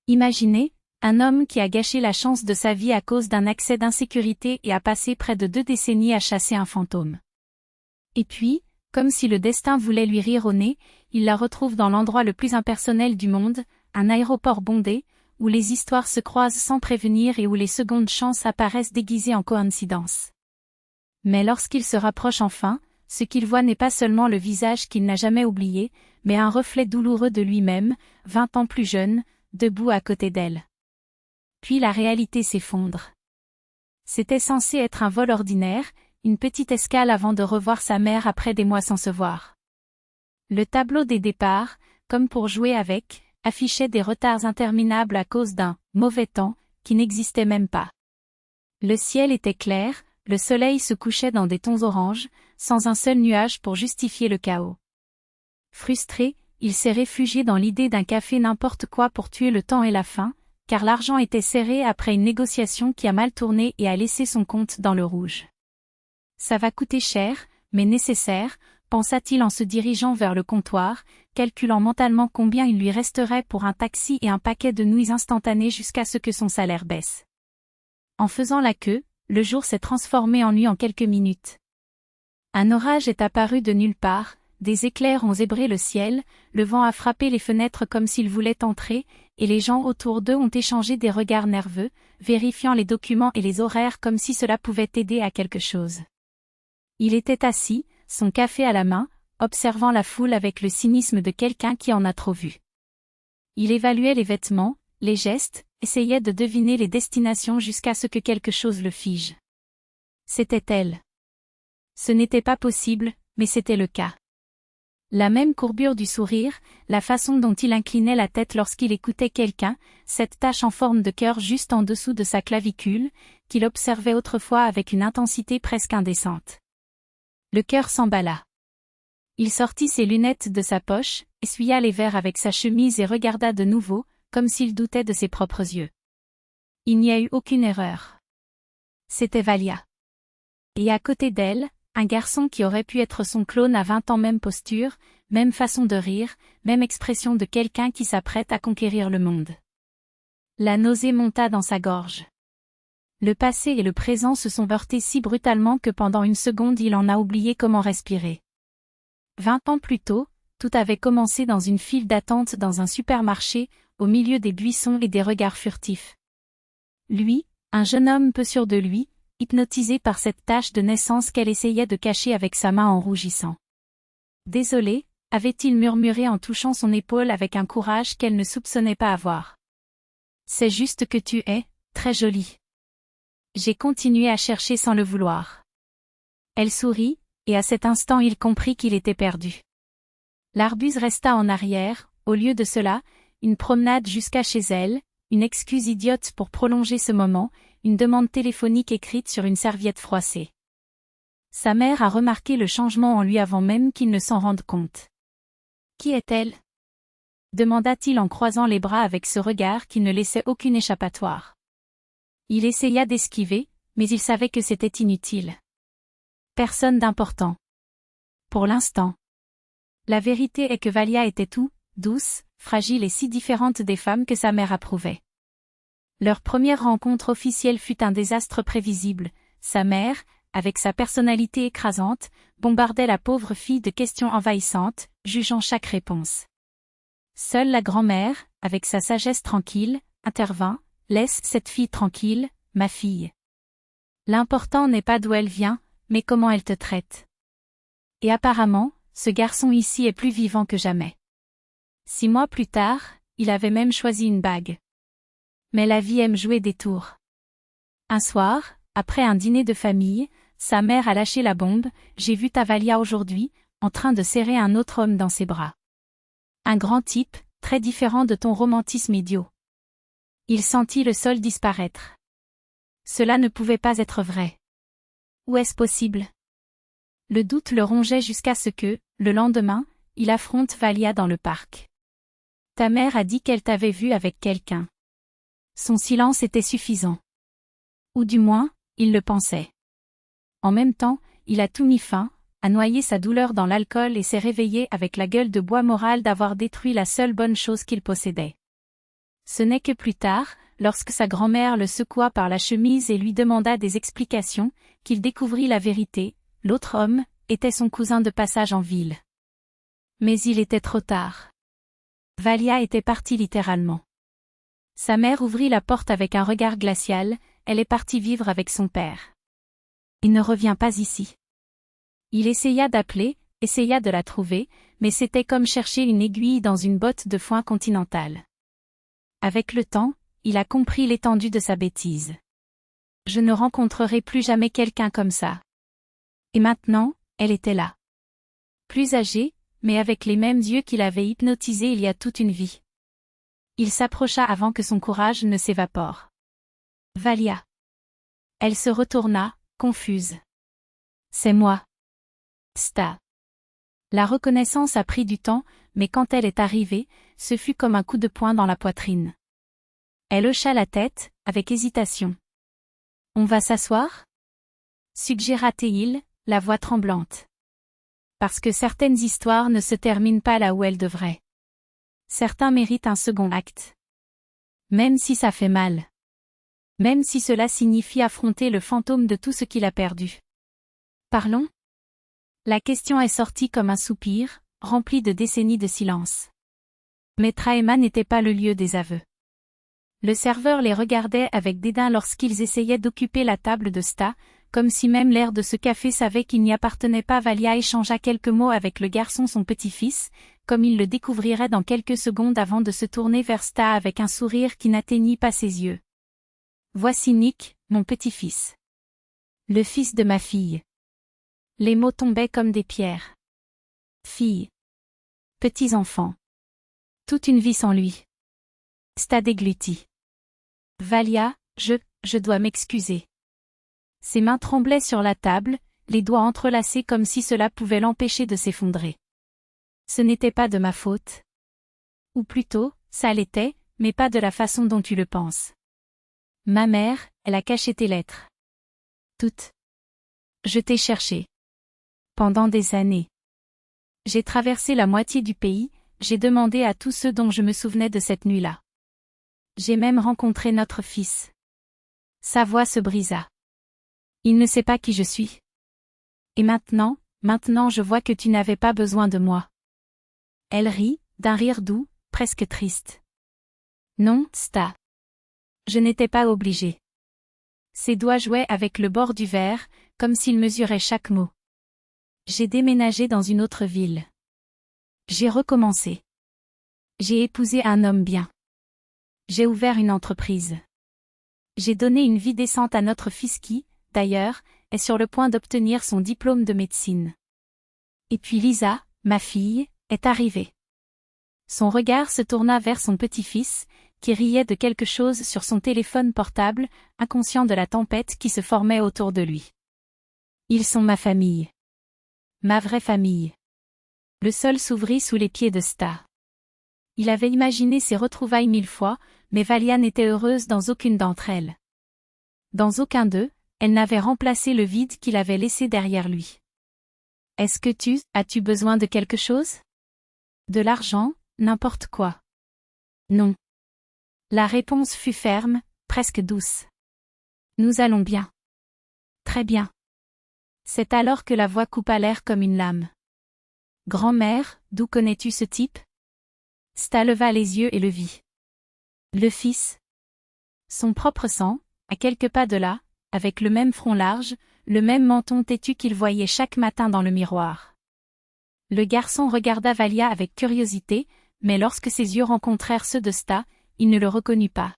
Imaginez, un homme qui a gâché la chance de sa vie à cause d'un accès d'insécurité et a passé près de 2 décennies à chasser un fantôme. Et puis, comme si le destin voulait lui rire au nez, il la retrouve dans l'endroit le plus impersonnel du monde, un aéroport bondé, où les histoires se croisent sans prévenir et où les secondes chances apparaissent déguisées en coïncidence. Mais lorsqu'il se rapproche enfin, ce qu'il voit n'est pas seulement le visage qu'il n'a jamais oublié, mais un reflet douloureux de lui-même, 20 ans plus jeune, debout à côté d'elle. Puis la réalité s'effondre. C'était censé être un vol ordinaire, une petite escale avant de revoir sa mère après des mois sans se voir. Le tableau des départs, comme pour jouer avec, affichait des retards interminables à cause d'un « mauvais temps » qui n'existait même pas. Le ciel était clair, le soleil se couchait dans des tons oranges, sans un seul nuage pour justifier le chaos. Frustré, il s'est réfugié dans l'idée d'un café n'importe quoi pour tuer le temps et la faim, car l'argent était serré après une négociation qui a mal tourné et a laissé son compte dans le rouge. Ça va coûter cher, mais nécessaire, pensa-t-il en se dirigeant vers le comptoir, calculant mentalement combien il lui resterait pour un taxi et un paquet de nouilles instantanées jusqu'à ce que son salaire baisse. En faisant la queue, le jour s'est transformé en nuit en quelques minutes. Un orage est apparu de nulle part, des éclairs ont zébré le ciel, le vent a frappé les fenêtres comme s'il voulait entrer, et les gens autour d'eux ont échangé des regards nerveux, vérifiant les documents et les horaires comme si cela pouvait aider à quelque chose. Il était assis, son café à la main, observant la foule avec le cynisme de quelqu'un qui en a trop vu. Il évaluait les vêtements, les gestes, essayait de deviner les destinations jusqu'à ce que quelque chose le fige. C'était elle. Ce n'était pas possible, mais c'était le cas. La même courbure du sourire, la façon dont il inclinait la tête lorsqu'il écoutait quelqu'un, cette tache en forme de cœur juste en dessous de sa clavicule, qu'il observait autrefois avec une intensité presque indécente. Le cœur s'emballa. Il sortit ses lunettes de sa poche, essuya les verres avec sa chemise et regarda de nouveau, comme s'il doutait de ses propres yeux. Il n'y a eu aucune erreur. C'était Valia. Et à côté d'elle, un garçon qui aurait pu être son clone à 20 ans, même posture, même façon de rire, même expression de quelqu'un qui s'apprête à conquérir le monde. La nausée monta dans sa gorge. Le passé et le présent se sont heurtés si brutalement que pendant une seconde il en a oublié comment respirer. 20 ans plus tôt, tout avait commencé dans une file d'attente dans un supermarché, au milieu des buissons et des regards furtifs. Lui, un jeune homme peu sûr de lui, hypnotisé par cette tache de naissance qu'elle essayait de cacher avec sa main en rougissant. Désolé, avait-il murmuré en touchant son épaule avec un courage qu'elle ne soupçonnait pas avoir. C'est juste que tu es, très jolie. J'ai continué à chercher sans le vouloir. Elle sourit, et à cet instant il comprit qu'il était perdu. L'arbuse resta en arrière, au lieu de cela, une promenade jusqu'à chez elle, une excuse idiote pour prolonger ce moment, une demande téléphonique écrite sur une serviette froissée. Sa mère a remarqué le changement en lui avant même qu'il ne s'en rende compte. Qui est-elle ? Demanda-t-il en croisant les bras avec ce regard qui ne laissait aucune échappatoire. Il essaya d'esquiver, mais il savait que c'était inutile. Personne d'important. Pour l'instant. La vérité est que Valia était tout, douce, fragile et si différente des femmes que sa mère approuvait. Leur première rencontre officielle fut un désastre prévisible. Sa mère, avec sa personnalité écrasante, bombardait la pauvre fille de questions envahissantes, jugeant chaque réponse. Seule la grand-mère, avec sa sagesse tranquille, intervint. « Laisse cette fille tranquille, ma fille. L'important n'est pas d'où elle vient, mais comment elle te traite. » Et apparemment, ce garçon ici est plus vivant que jamais. 6 mois plus tard, il avait même choisi une bague. Mais la vie aime jouer des tours. Un soir, après un dîner de famille, sa mère a lâché la bombe. « J'ai vu ta Valia aujourd'hui, en train de serrer un autre homme dans ses bras. Un grand type, très différent de ton romantisme idiot. » Il sentit le sol disparaître. Cela ne pouvait pas être vrai. Où est-ce possible ? Le doute le rongeait jusqu'à ce que, le lendemain, il affronte Valia dans le parc. Ta mère a dit qu'elle t'avait vu avec quelqu'un. Son silence était suffisant. Ou du moins, il le pensait. En même temps, il a tout mis fin, a noyé sa douleur dans l'alcool et s'est réveillé avec la gueule de bois morale d'avoir détruit la seule bonne chose qu'il possédait. Ce n'est que plus tard, lorsque sa grand-mère le secoua par la chemise et lui demanda des explications, qu'il découvrit la vérité, l'autre homme était son cousin de passage en ville. Mais il était trop tard. Valia était partie littéralement. Sa mère ouvrit la porte avec un regard glacial, elle est partie vivre avec son père. Il ne revient pas ici. Il essaya d'appeler, essaya de la trouver, mais c'était comme chercher une aiguille dans une botte de foin continentale. Avec le temps, il a compris l'étendue de sa bêtise. Je ne rencontrerai plus jamais quelqu'un comme ça. Et maintenant, elle était là. Plus âgée, mais avec les mêmes yeux qui l'avaient hypnotisé il y a toute une vie. Il s'approcha avant que son courage ne s'évapore. Valia. Elle se retourna, confuse. C'est moi. Sta. La reconnaissance a pris du temps, mais quand elle est arrivée, ce fut comme un coup de poing dans la poitrine. Elle hocha la tête, avec hésitation. On va s'asseoir? Suggéra-t-il, la voix tremblante. Parce que certaines histoires ne se terminent pas là où elles devraient. Certains méritent un second acte. Même si ça fait mal. Même si cela signifie affronter le fantôme de tout ce qu'il a perdu. Parlons? La question est sortie comme un soupir, rempli de décennies de silence. Mais Traema n'était pas le lieu des aveux. Le serveur les regardait avec dédain lorsqu'ils essayaient d'occuper la table de Sta, comme si même l'air de ce café savait qu'il n'y appartenait pas. Valia échangea quelques mots avec le garçon, son petit-fils, comme il le découvrirait dans quelques secondes avant de se tourner vers Sta avec un sourire qui n'atteignit pas ses yeux. Voici Nick, mon petit-fils. Le fils de ma fille. Les mots tombaient comme des pierres. Fille. Petits-enfants. Toute une vie sans lui. Sta déglutit. Valia, je dois m'excuser. Ses mains tremblaient sur la table, les doigts entrelacés comme si cela pouvait l'empêcher de s'effondrer. Ce n'était pas de ma faute. Ou plutôt, ça l'était, mais pas de la façon dont tu le penses. Ma mère, elle a caché tes lettres. Toutes. Je t'ai cherché. Pendant des années. J'ai traversé la moitié du pays, j'ai demandé à tous ceux dont je me souvenais de cette nuit-là. J'ai même rencontré notre fils. Sa voix se brisa. Il ne sait pas qui je suis. Et maintenant je vois que tu n'avais pas besoin de moi. Elle rit, d'un rire doux, presque triste. Non, Sta. Je n'étais pas obligée. Ses doigts jouaient avec le bord du verre, comme s'il mesurait chaque mot. J'ai déménagé dans une autre ville. J'ai recommencé. J'ai épousé un homme bien. J'ai ouvert une entreprise. J'ai donné une vie décente à notre fils qui, d'ailleurs, est sur le point d'obtenir son diplôme de médecine. Et puis Lisa, ma fille, est arrivée. Son regard se tourna vers son petit-fils, qui riait de quelque chose sur son téléphone portable, inconscient de la tempête qui se formait autour de lui. Ils sont ma famille. Ma vraie famille. Le sol s'ouvrit sous les pieds de Sta. Il avait imaginé ces retrouvailles 1000 fois, mais Valia n'était heureuse dans aucune d'entre elles. Dans aucun d'eux, elle n'avait remplacé le vide qu'il avait laissé derrière lui. Est-ce que as-tu besoin de quelque chose? De l'argent, n'importe quoi. Non. La réponse fut ferme, presque douce. Nous allons bien. Très bien. C'est alors que la voix coupa l'air comme une lame. Grand-mère, d'où connais-tu ce type? Sta leva les yeux et le vit. Le fils. Son propre sang, à quelques pas de là, avec le même front large, le même menton têtu qu'il voyait chaque matin dans le miroir. Le garçon regarda Valia avec curiosité, mais lorsque ses yeux rencontrèrent ceux de Sta, il ne le reconnut pas.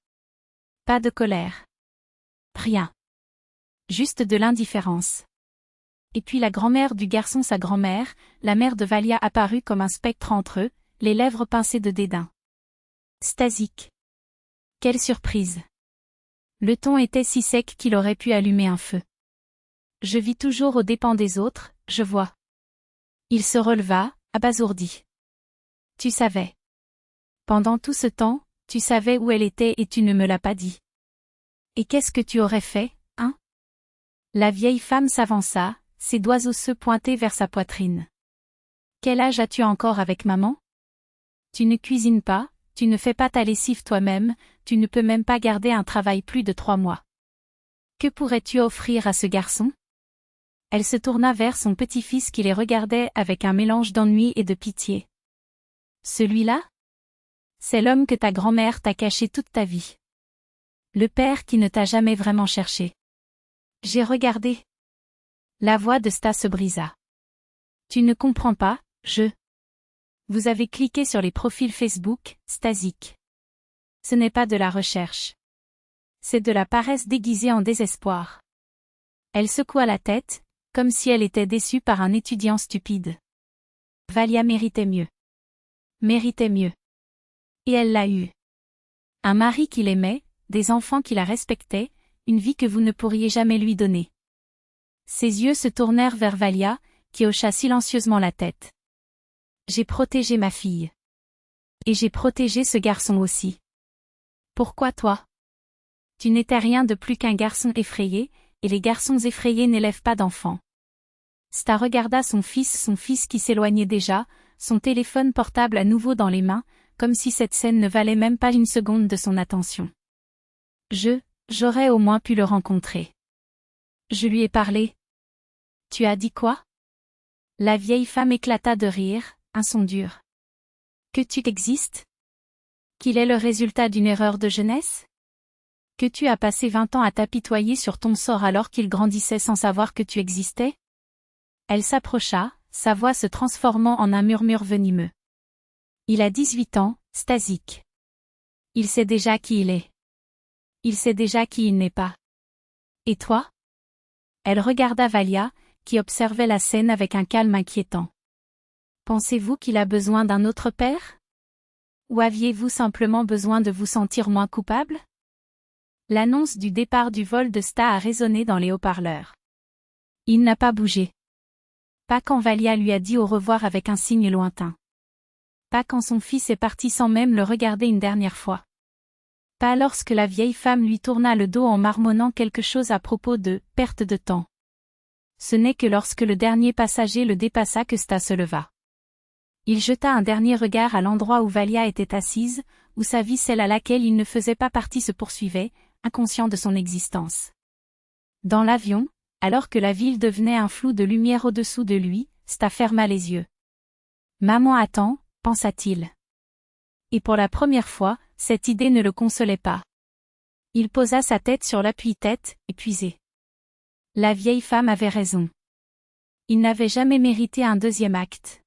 Pas de colère. Rien. Juste de l'indifférence. Et puis la grand-mère du garçon, sa grand-mère, la mère de Valia apparut comme un spectre entre eux, les lèvres pincées de dédain. Stasique. Quelle surprise. Le ton était si sec qu'il aurait pu allumer un feu. Je vis toujours aux dépens des autres, je vois. Il se releva, abasourdi. Tu savais. Pendant tout ce temps, tu savais où elle était et tu ne me l'as pas dit. Et qu'est-ce que tu aurais fait, hein? La vieille femme s'avança, ses doigts osseux pointés vers sa poitrine. Quel âge as-tu encore avec maman? Tu ne cuisines pas, Tu ne fais pas ta lessive toi-même, tu ne peux même pas garder un travail plus de 3 mois. Que pourrais-tu offrir à ce garçon? Elle se tourna vers son petit-fils qui les regardait avec un mélange d'ennui et de pitié. Celui-là? C'est l'homme que ta grand-mère t'a caché toute ta vie. Le père qui ne t'a jamais vraiment cherché. J'ai regardé. La voix de Sta se brisa. Tu ne comprends pas, Vous avez cliqué sur les profils Facebook, Stasic. Ce n'est pas de la recherche. C'est de la paresse déguisée en désespoir. Elle secoua la tête, comme si elle était déçue par un étudiant stupide. Valia méritait mieux. Méritait mieux. Et elle l'a eu. Un mari qui l'aimait, des enfants qui la respectaient, une vie que vous ne pourriez jamais lui donner. Ses yeux se tournèrent vers Valia, qui hocha silencieusement la tête. J'ai protégé ma fille. Et j'ai protégé ce garçon aussi. Pourquoi toi? Tu n'étais rien de plus qu'un garçon effrayé, et les garçons effrayés n'élèvent pas d'enfants. Sta regarda son fils qui s'éloignait déjà, son téléphone portable à nouveau dans les mains, comme si cette scène ne valait même pas une seconde de son attention. J'aurais au moins pu le rencontrer. Je lui ai parlé. Tu as dit quoi? La vieille femme éclata de rire, un son dur. Que tu existes? Qu'il est le résultat d'une erreur de jeunesse? Que tu as passé 20 ans à t'apitoyer sur ton sort alors qu'il grandissait sans savoir que tu existais? Elle s'approcha, sa voix se transformant en un murmure venimeux. Il a 18 ans, Stasic. Il sait déjà qui il est. Il sait déjà qui il n'est pas. Et toi? Elle regarda Valia, qui observait la scène avec un calme inquiétant. Pensez-vous qu'il a besoin d'un autre père? Ou aviez-vous simplement besoin de vous sentir moins coupable? L'annonce du départ du vol de Sta a résonné dans les haut-parleurs. Il n'a pas bougé. Pas quand Valia lui a dit au revoir avec un signe lointain. Pas quand son fils est parti sans même le regarder une dernière fois. Pas lorsque la vieille femme lui tourna le dos en marmonnant quelque chose à propos de « perte de temps ». Ce n'est que lorsque le dernier passager le dépassa que Sta se leva. Il jeta un dernier regard à l'endroit où Valia était assise, où sa vie, celle à laquelle il ne faisait pas partie, se poursuivait, inconscient de son existence. Dans l'avion, alors que la ville devenait un flou de lumière au-dessous de lui, Sta ferma les yeux. « Maman attend », pensa-t-il. Et pour la première fois, cette idée ne le consolait pas. Il posa sa tête sur l'appui-tête, épuisé. La vieille femme avait raison. Il n'avait jamais mérité un deuxième acte.